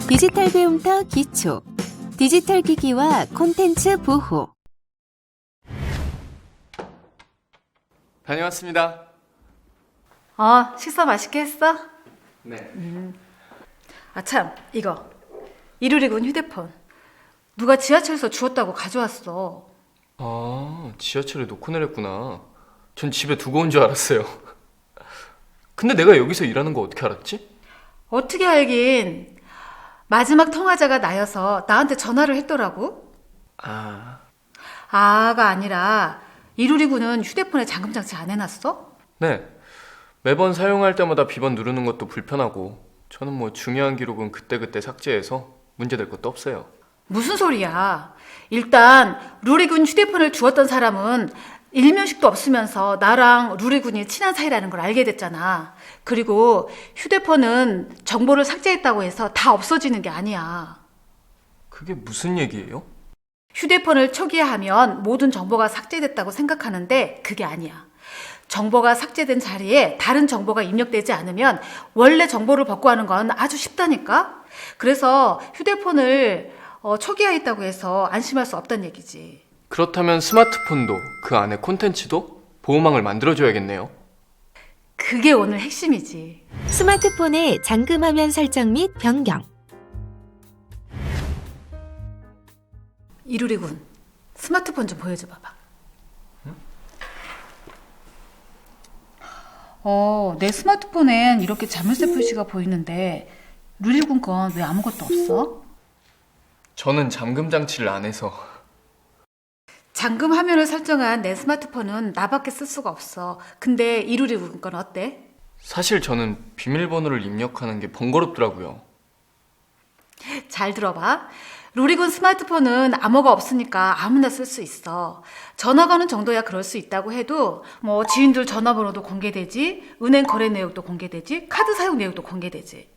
디지털 배움터 기초, 디지털 기기와 콘텐츠 보호. 다녀왔습니다. 식사 맛있게 했어? 네. 참, 이거. 이루리군 휴대폰. 누가 지하철에서 주웠다고 가져왔어. 지하철에 놓고 내렸구나. 전 집에 두고 온 줄 알았어요. 근데 내가 여기서 일하는 거 어떻게 알았지? 어떻게 알긴. 마지막 통화자가 나여서 나한테 전화를 했더라고. 아가 아니라 이루리군은 휴대폰에 잠금장치 안 해놨어? 네. 매번 사용할 때마다 비번 누르는 것도 불편하고 저는 중요한 기록은 그때그때 삭제해서 문제될 것도 없어요. 무슨 소리야. 일단 루리군 휴대폰을 주웠던 사람은 일면식도 없으면서 나랑 루리군이 친한 사이라는 걸 알게 됐잖아. 그리고 휴대폰은 정보를 삭제했다고 해서 다 없어지는 게 아니야. 그게 무슨 얘기예요? 휴대폰을 초기화하면 모든 정보가 삭제됐다고 생각하는데 그게 아니야. 정보가 삭제된 자리에 다른 정보가 입력되지 않으면 원래 정보를 복구하는 건 아주 쉽다니까? 그래서 휴대폰을 초기화했다고 해서 안심할 수 없다는 얘기지. 그렇다면 스마트폰도 그 안에 콘텐츠도 보호망을 만들어줘야겠네요. 그게 오늘 핵심이지. 스마트폰의 잠금 화면 설정 및 변경. 이루리군, 스마트폰 좀 보여줘 봐봐. 내 스마트폰엔 이렇게 자물쇠 표시가 보이는데 루리군 건 왜 아무것도 없어? 저는 잠금 장치를 안 해서. 잠금 화면을 설정한 내 스마트폰은 나밖에 쓸 수가 없어. 근데 이루리군 건 어때? 사실 저는 비밀번호를 입력하는 게 번거롭더라고요. 잘 들어봐. 루리군 스마트폰은 암호가 없으니까 아무나 쓸 수 있어. 전화 거는 정도야 그럴 수 있다고 해도 지인들 전화번호도 공개되지, 은행 거래 내역도 공개되지, 카드 사용 내역도 공개되지.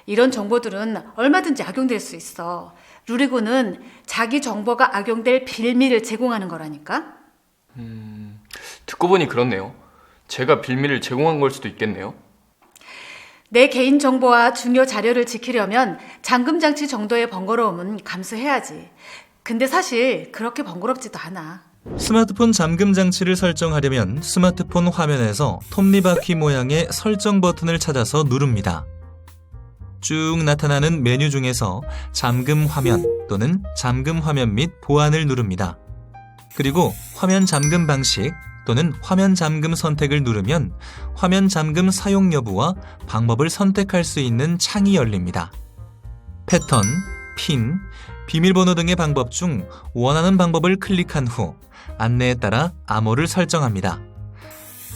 이런 정보들은 얼마든지 악용될 수 있어. 루리군은 자기 정보가 악용될 빌미를 제공하는 거라니까. 듣고 보니 그렇네요. 제가 빌미를 제공한 걸 수도 있겠네요. 내 개인정보와 중요 자료를 지키려면 잠금장치 정도의 번거로움은 감수해야지. 근데 사실 그렇게 번거롭지도 않아. 스마트폰 잠금 장치를 설정하려면 스마트폰 화면에서 톱니바퀴 모양의 설정 버튼을 찾아서 누릅니다. 쭉 나타나는 메뉴 중에서 잠금 화면 또는 잠금 화면 및 보안을 누릅니다. 그리고 화면 잠금 방식 또는 화면 잠금 선택을 누르면 화면 잠금 사용 여부와 방법을 선택할 수 있는 창이 열립니다. 패턴, 핀, 비밀번호 등의 방법 중 원하는 방법을 클릭한 후 안내에 따라 암호를 설정합니다.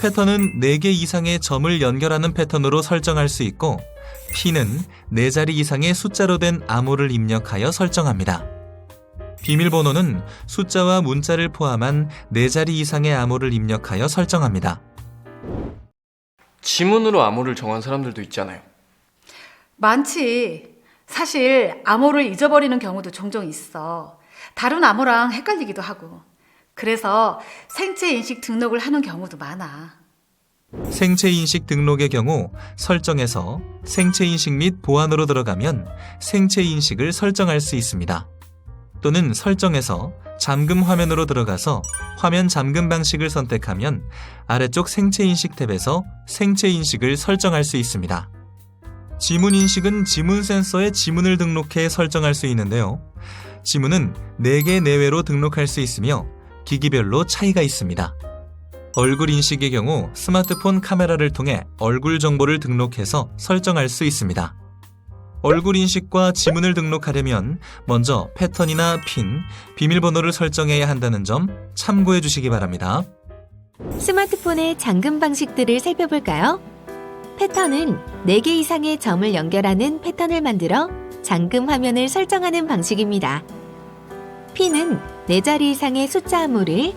패턴은 4개 이상의 점을 연결하는 패턴으로 설정할 수 있고 핀은 4자리 이상의 숫자로 된 암호를 입력하여 설정합니다. 비밀번호는 숫자와 문자를 포함한 4자리 이상의 암호를 입력하여 설정합니다. 지문으로 암호를 정한 사람들도 있잖아요. 많지. 사실 암호를 잊어버리는 경우도 종종 있어. 다른 암호랑 헷갈리기도 하고. 그래서 생체인식 등록을 하는 경우도 많아. 생체인식 등록의 경우 설정에서 생체인식 및 보안으로 들어가면 생체인식을 설정할 수 있습니다. 또는 설정에서 잠금 화면으로 들어가서 화면 잠금 방식을 선택하면 아래쪽 생체인식 탭에서 생체인식을 설정할 수 있습니다. 지문인식은 지문 센서에 지문을 등록해 설정할 수 있는데요. 지문은 4개 내외로 등록할 수 있으며 기기별로 차이가 있습니다. 얼굴 인식의 경우 스마트폰 카메라를 통해 얼굴 정보를 등록해서 설정할 수 있습니다. 얼굴 인식과 지문을 등록하려면 먼저 패턴이나 핀, 비밀번호를 설정해야 한다는 점 참고해 주시기 바랍니다. 스마트폰의 잠금 방식들을 살펴볼까요? 패턴은 4개 이상의 점을 연결하는 패턴을 만들어 잠금 화면을 설정하는 방식입니다. 핀은 4자리 이상의 숫자 암호를,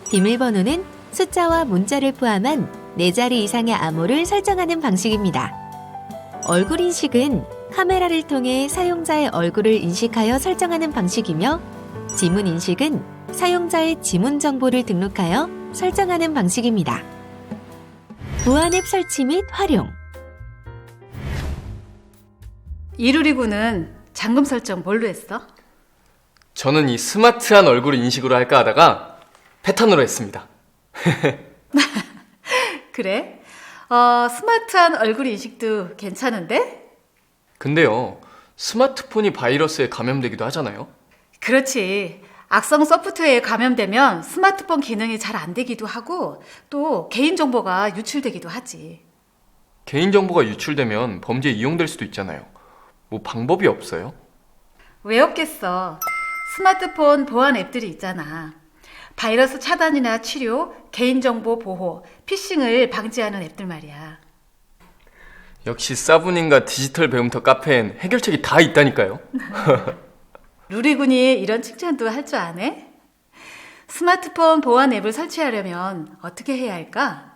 비밀번호는 숫자와 문자를 포함한 4자리 이상의 암호를 설정하는 방식입니다. 얼굴 인식은 카메라를 통해 사용자의 얼굴을 인식하여 설정하는 방식이며 지문 인식은 사용자의 지문 정보를 등록하여 설정하는 방식입니다. 보안 앱 설치 및 활용. 이루리군은 잠금 설정 뭘로 했어? 저는 이 스마트한 얼굴 인식으로 할까 하다가 패턴으로 했습니다. 그래? 스마트한 얼굴 인식도 괜찮은데? 근데요, 스마트폰이 바이러스에 감염되기도 하잖아요. 그렇지. 악성 소프트웨어에 감염되면 스마트폰 기능이 잘 안 되기도 하고 또 개인정보가 유출되기도 하지. 개인정보가 유출되면 범죄에 이용될 수도 있잖아요. 뭐 방법이 없어요? 왜 없겠어. 스마트폰 보안 앱들이 있잖아. 바이러스 차단이나 치료, 개인정보 보호, 피싱을 방지하는 앱들 말이야. 역시 사부님과 디지털 배움터 카페엔 해결책이 다 있다니까요. 루리군이 이런 칭찬도 할 줄 아네? 스마트폰 보안 앱을 설치하려면 어떻게 해야 할까?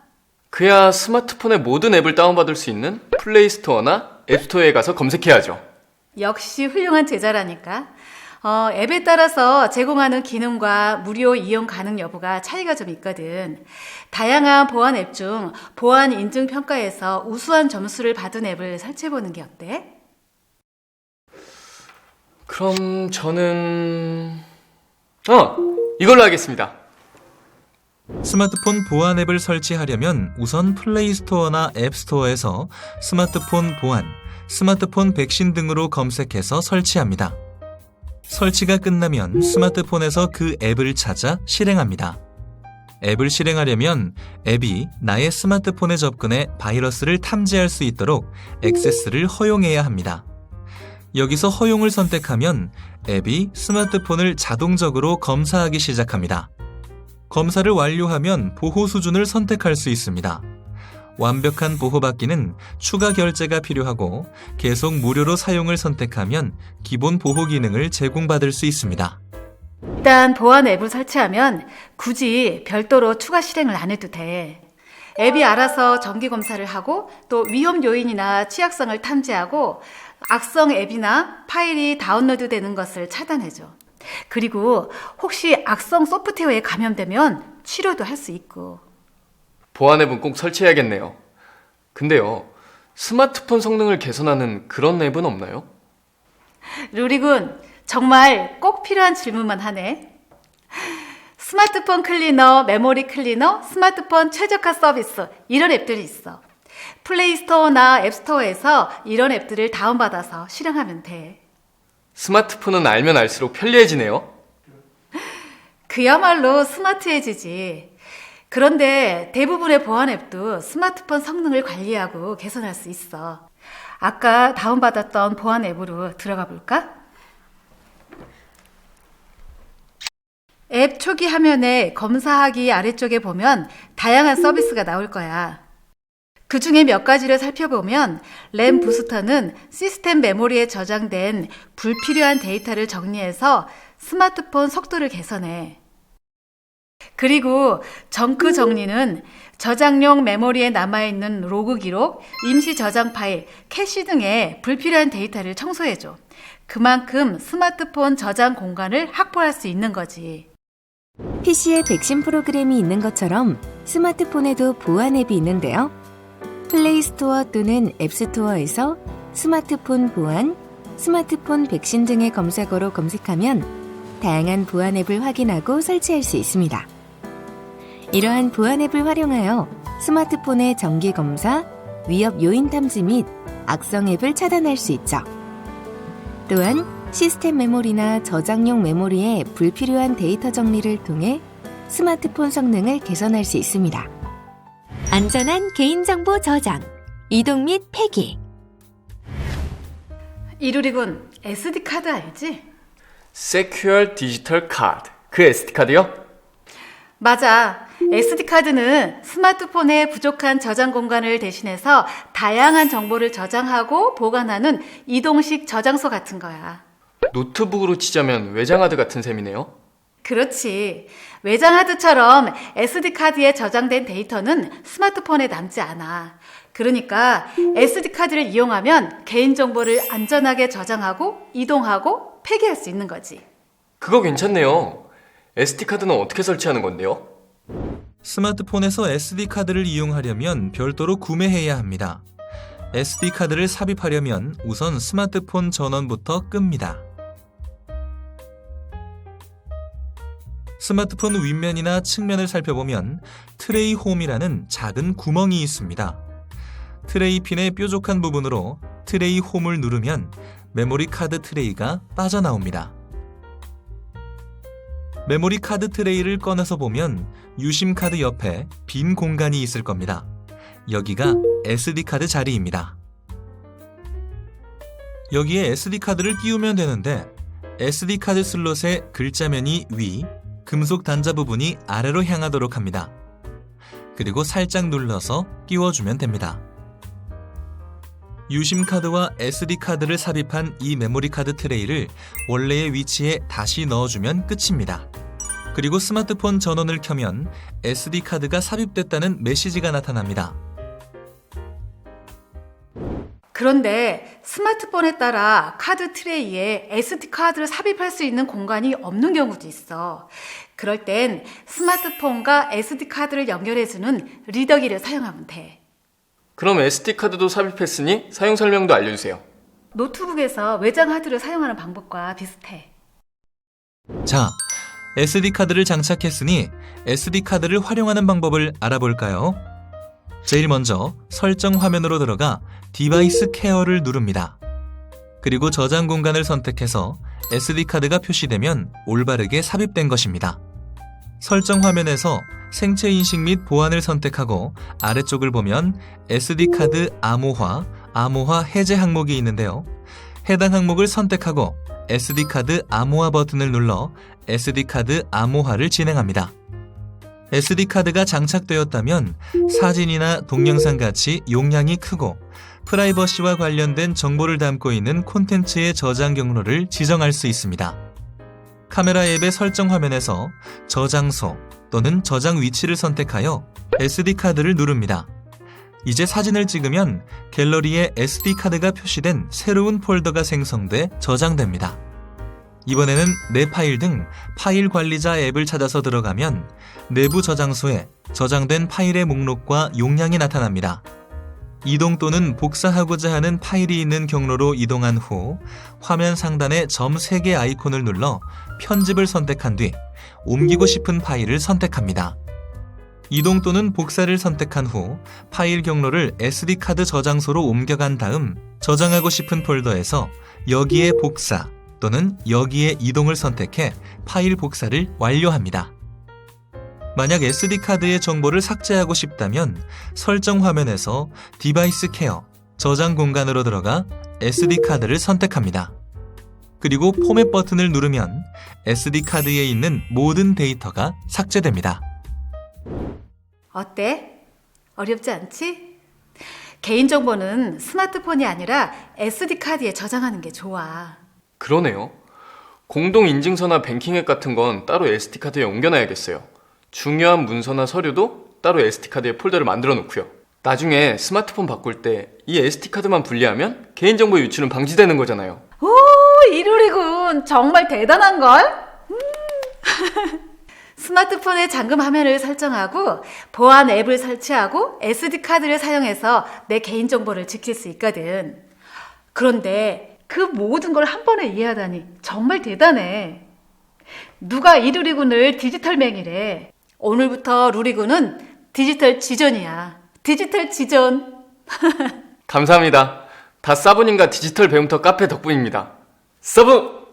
그야 스마트폰의 모든 앱을 다운받을 수 있는 플레이스토어나 앱스토어에 가서 검색해야죠. 역시 훌륭한 제자라니까. 앱에 따라서 제공하는 기능과 무료 이용 가능 여부가 차이가 좀 있거든. 다양한 보안 앱 중 보안 인증 평가에서 우수한 점수를 받은 앱을 설치해보는 게 어때? 그럼 저는 이걸로 하겠습니다. 스마트폰 보안 앱을 설치하려면 우선 플레이스토어나 앱스토어에서 스마트폰 보안, 스마트폰 백신 등으로 검색해서 설치합니다. 설치가 끝나면 스마트폰에서 그 앱을 찾아 실행합니다. 앱을 실행하려면 앱이 나의 스마트폰에 접근해 바이러스를 탐지할 수 있도록 액세스를 허용해야 합니다. 여기서 허용을 선택하면 앱이 스마트폰을 자동적으로 검사하기 시작합니다. 검사를 완료하면 보호 수준을 선택할 수 있습니다. 완벽한 보호받기는 추가 결제가 필요하고 계속 무료로 사용을 선택하면 기본 보호 기능을 제공받을 수 있습니다. 일단 보안 앱을 설치하면 굳이 별도로 추가 실행을 안 해도 돼. 앱이 알아서 정기 검사를 하고 또 위험 요인이나 취약성을 탐지하고 악성 앱이나 파일이 다운로드 되는 것을 차단해줘. 그리고 혹시 악성 소프트웨어에 감염되면 치료도 할 수 있고. 보안 앱은 꼭 설치해야겠네요. 근데요, 스마트폰 성능을 개선하는 그런 앱은 없나요? 루리군, 정말 꼭 필요한 질문만 하네. 스마트폰 클리너, 메모리 클리너, 스마트폰 최적화 서비스 이런 앱들이 있어. 플레이스토어나 앱스토어에서 이런 앱들을 다운받아서 실행하면 돼. 스마트폰은 알면 알수록 편리해지네요. 그야말로 스마트해지지. 그런데 대부분의 보안 앱도 스마트폰 성능을 관리하고 개선할 수 있어. 아까 다운받았던 보안 앱으로 들어가 볼까? 앱 초기 화면에 검사하기 아래쪽에 보면 다양한 서비스가 나올 거야. 그 중에 몇 가지를 살펴보면 램 부스터는 시스템 메모리에 저장된 불필요한 데이터를 정리해서 스마트폰 속도를 개선해. 그리고 정크 정리는 저장용 메모리에 남아있는 로그 기록, 임시 저장 파일, 캐시 등의 불필요한 데이터를 청소해줘. 그만큼 스마트폰 저장 공간을 확보할 수 있는 거지. PC에 백신 프로그램이 있는 것처럼 스마트폰에도 보안 앱이 있는데요. 플레이스토어 또는 앱스토어에서 스마트폰 보안, 스마트폰 백신 등의 검색어로 검색하면 다양한 보안 앱을 확인하고 설치할 수 있습니다. 이러한 보안 앱을 활용하여 스마트폰의 정기 검사, 위협 요인 탐지 및 악성 앱을 차단할 수 있죠. 또한 시스템 메모리나 저장용 메모리의 불필요한 데이터 정리를 통해 스마트폰 성능을 개선할 수 있습니다. 안전한 개인정보 저장, 이동 및 폐기. 이루리군, SD카드 알지? Secure Digital Card. 그 SD카드요? 맞아. SD카드는 스마트폰의 부족한 저장 공간을 대신해서 다양한 정보를 저장하고 보관하는 이동식 저장소 같은 거야. 노트북으로 치자면 외장하드 같은 셈이네요. 그렇지. 외장하드처럼 SD카드에 저장된 데이터는 스마트폰에 남지 않아. 그러니까 SD카드를 이용하면 개인정보를 안전하게 저장하고 이동하고 폐기할 수 있는 거지. 그거 괜찮네요. SD카드는 어떻게 설치하는 건데요? 스마트폰에서 SD카드를 이용하려면 별도로 구매해야 합니다. SD카드를 삽입하려면 우선 스마트폰 전원부터 끕니다. 스마트폰 윗면이나 측면을 살펴보면 트레이 홈이라는 작은 구멍이 있습니다. 트레이 핀의 뾰족한 부분으로 트레이 홈을 누르면 메모리 카드 트레이가 빠져나옵니다. 메모리 카드 트레이를 꺼내서 보면 유심 카드 옆에 빈 공간이 있을 겁니다. 여기가 SD카드 자리입니다. 여기에 SD카드를 끼우면 되는데 SD카드 슬롯의 글자면이 위, 금속 단자 부분이 아래로 향하도록 합니다. 그리고 살짝 눌러서 끼워주면 됩니다. 유심카드와 SD카드를 삽입한 이 메모리카드 트레이를 원래의 위치에 다시 넣어주면 끝입니다. 그리고 스마트폰 전원을 켜면 SD카드가 삽입됐다는 메시지가 나타납니다. 그런데 스마트폰에 따라 카드 트레이에 SD카드를 삽입할 수 있는 공간이 없는 경우도 있어. 그럴 땐 스마트폰과 SD카드를 연결해주는 리더기를 사용하면 돼. 그럼 SD카드도 삽입했으니 사용 설명도 알려주세요. 노트북에서 외장 하드를 사용하는 방법과 비슷해. 자, SD카드를 장착했으니 SD카드를 활용하는 방법을 알아볼까요? 제일 먼저 설정 화면으로 들어가 디바이스 케어를 누릅니다. 그리고 저장 공간을 선택해서 SD카드가 표시되면 올바르게 삽입된 것입니다. 설정 화면에서 생체 인식 및 보안을 선택하고 아래쪽을 보면 SD카드 암호화 해제 항목이 있는데요. 해당 항목을 선택하고 SD카드 암호화 버튼을 눌러 SD카드 암호화를 진행합니다. SD카드가 장착되었다면 사진이나 동영상 같이 용량이 크고 프라이버시와 관련된 정보를 담고 있는 콘텐츠의 저장 경로를 지정할 수 있습니다. 카메라 앱의 설정 화면에서 저장소 또는 저장 위치를 선택하여 SD카드를 누릅니다. 이제 사진을 찍으면 갤러리에 SD카드가 표시된 새로운 폴더가 생성돼 저장됩니다. 이번에는 내 파일 등 파일 관리자 앱을 찾아서 들어가면 내부 저장소에 저장된 파일의 목록과 용량이 나타납니다. 이동 또는 복사하고자 하는 파일이 있는 경로로 이동한 후 화면 상단의 점 3개 아이콘을 눌러 편집을 선택한 뒤 옮기고 싶은 파일을 선택합니다. 이동 또는 복사를 선택한 후 파일 경로를 SD카드 저장소로 옮겨간 다음 저장하고 싶은 폴더에서 여기에 복사 또는 여기에 이동을 선택해 파일 복사를 완료합니다. 만약 SD카드의 정보를 삭제하고 싶다면 설정 화면에서 디바이스 케어, 저장 공간으로 들어가 SD카드를 선택합니다. 그리고 포맷 버튼을 누르면 SD카드에 있는 모든 데이터가 삭제됩니다. 어때? 어렵지 않지? 개인정보는 스마트폰이 아니라 SD카드에 저장하는 게 좋아. 그러네요. 공동인증서나 뱅킹앱 같은 건 따로 SD카드에 옮겨놔야겠어요. 중요한 문서나 서류도 따로 SD카드에 폴더를 만들어 놓고요. 나중에 스마트폰 바꿀 때 이 SD카드만 분리하면 개인정보 유출은 방지되는 거잖아요. 오, 이루리군. 정말 대단한걸? 스마트폰의 잠금 화면을 설정하고 보안 앱을 설치하고 SD카드를 사용해서 내 개인정보를 지킬 수 있거든. 그런데 그 모든 걸 한 번에 이해하다니 정말 대단해. 누가 이 루리군을 디지털맹이래. 오늘부터 루리군은 디지털 지존이야. 디지털 지존. 감사합니다. 다 사부님과 디지털 배움터 카페 덕분입니다. 사부!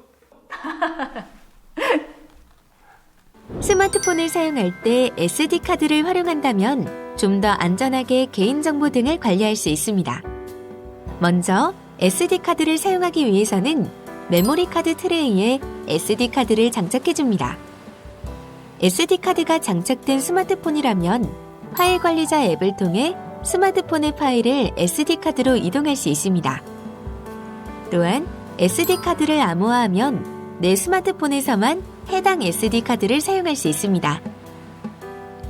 스마트폰을 사용할 때 SD카드를 활용한다면 좀 더 안전하게 개인정보 등을 관리할 수 있습니다. 먼저 SD카드를 사용하기 위해서는 메모리 카드 트레이에 SD카드를 장착해줍니다. SD카드가 장착된 스마트폰이라면 파일 관리자 앱을 통해 스마트폰의 파일을 SD카드로 이동할 수 있습니다. 또한 SD카드를 암호화하면 내 스마트폰에서만 해당 SD카드를 사용할 수 있습니다.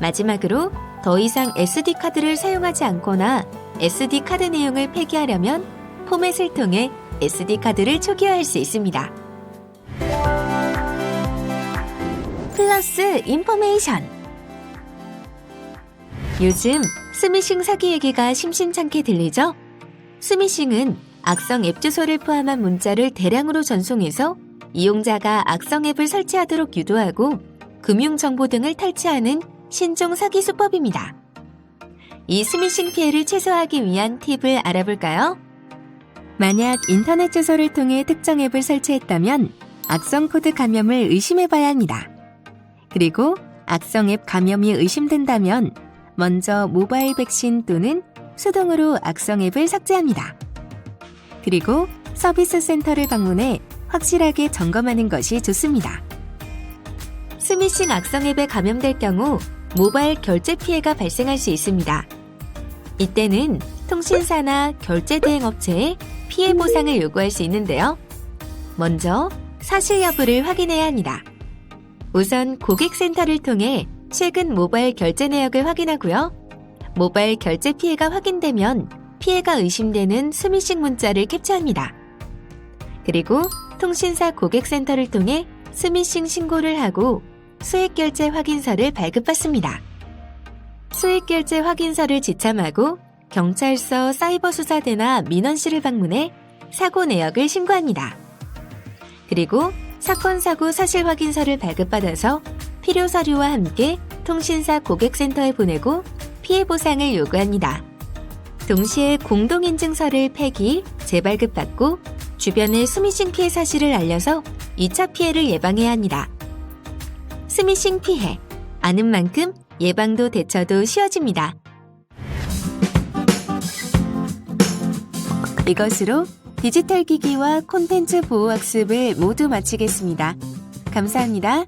마지막으로 더 이상 SD카드를 사용하지 않거나 SD 카드 내용을 폐기하려면 포맷을 통해 SD 카드를 초기화할 수 있습니다. 플러스 인포메이션. 요즘 스미싱 사기 얘기가 심심찮게 들리죠? 스미싱은 악성 앱 주소를 포함한 문자를 대량으로 전송해서 이용자가 악성 앱을 설치하도록 유도하고 금융정보 등을 탈취하는 신종 사기 수법입니다. 이 스미싱 피해를 최소화하기 위한 팁을 알아볼까요? 만약 인터넷 주소를 통해 특정 앱을 설치했다면 악성 코드 감염을 의심해봐야 합니다. 그리고 악성 앱 감염이 의심된다면 먼저 모바일 백신 또는 수동으로 악성 앱을 삭제합니다. 그리고 서비스 센터를 방문해 확실하게 점검하는 것이 좋습니다. 스미싱 악성 앱에 감염될 경우 모바일 결제 피해가 발생할 수 있습니다. 이때는 통신사나 결제 대행 업체에 피해 보상을 요구할 수 있는데요. 먼저 사실 여부를 확인해야 합니다. 우선 고객센터를 통해 최근 모바일 결제 내역을 확인하고요. 모바일 결제 피해가 확인되면 피해가 의심되는 스미싱 문자를 캡처합니다. 그리고 통신사 고객센터를 통해 스미싱 신고를 하고 수익결제 확인서를 발급받습니다. 수익결제 확인서를 지참하고 경찰서 사이버수사대나 민원실을 방문해 사고 내역을 신고합니다. 그리고 사건 사고 사실 확인서를 발급받아서 필요 서류와 함께 통신사 고객센터에 보내고 피해 보상을 요구합니다. 동시에 공동인증서를 폐기, 재발급받고 주변에 스미싱 피해 사실을 알려서 2차 피해를 예방해야 합니다. 스미싱 피해, 아는 만큼 예방도 대처도 쉬워집니다. 이것으로 디지털 기기와 콘텐츠 보호 학습을 모두 마치겠습니다. 감사합니다.